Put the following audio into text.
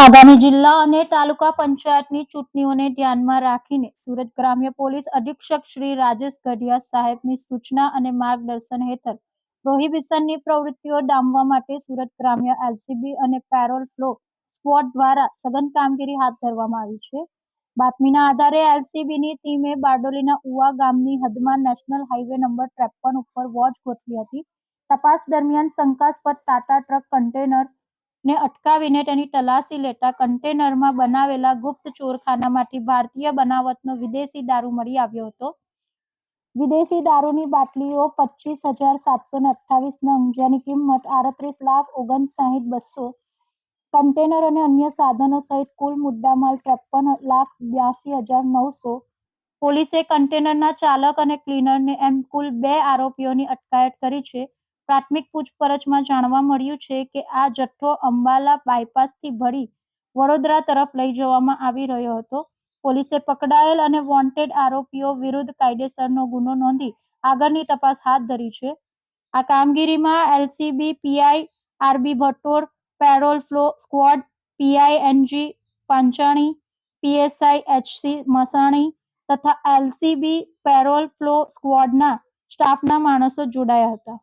આગામી જિલ્લા અને તાલુકા પંચાયતની ચૂંટણીઓને ધ્યાનમાં રાખીને સુરત ગ્રામ્ય પોલીસ અધિક્ષક શ્રી રાજેશ ગઢિયા સાહેબની સૂચના અને માર્ગદર્શન હેઠળ પ્રોહિબિશનની પ્રવૃત્તિઓ ડામવા માટે સુરત ગ્રામ્ય એલસીબી અને પેરોલ ફ્લો સ્ક્વોડ દ્વારા સઘન કામગીરી હાથ ધરવામાં આવી છે. બાતમીના આધારે એલસીબીની ટીમે બારડોલીના ઉવા ગામની હદમાં નેશનલ હાઈવે નંબર 53 ઉપર વોચ ગોઠવી હતી. તપાસ દરમિયાન શંકાસ્પદ ટાટા ટ્રક કન્ટેનર ને અટકાવીને તેની તલાશી લેતા કન્ટેનરમાં બનાવેલા ગુપ્ત ચોરખાનામાંથી ભારતીય બનાવટનો વિદેશી દારૂ મળી આવ્યો હતો. વિદેશી દારૂની બાટલીઓ 25,728 નંગ, જેની કિંમત 38,59,200, કન્ટેનર અને અન્ય સાધનો સહિત કુલ મુદ્દામાલ 53,82,900. પોલીસે કન્ટેનરના ચાલક અને ક્લીનરને એમ કુલ 2 આરોપીઓની અટકાયત કરી છે. પ્રાથમિક પૂછપરછમાં જાણવા મળ્યું છે કે આ જથ્થો અંબાલા બાયપાસથી ભરી વડોદરા તરફ લઈ જવામાં આવી રહ્યો હતો. પોલીસે પકડાયેલ અને વોન્ટેડ આરોપીઓ વિરુદ્ધ કાયદેસરનો ગુનો નોંધી આગળની તપાસ હાથ ધરી છે. આ કામગીરીમાં LCB PI RB Bhattor, parole furlough squad PI NG Panchani, PSI HC Masani તથા એલસીબી પેરોલ ફ્લો સ્ક્વોડના સ્ટાફના માણસો જોડાયા હતા.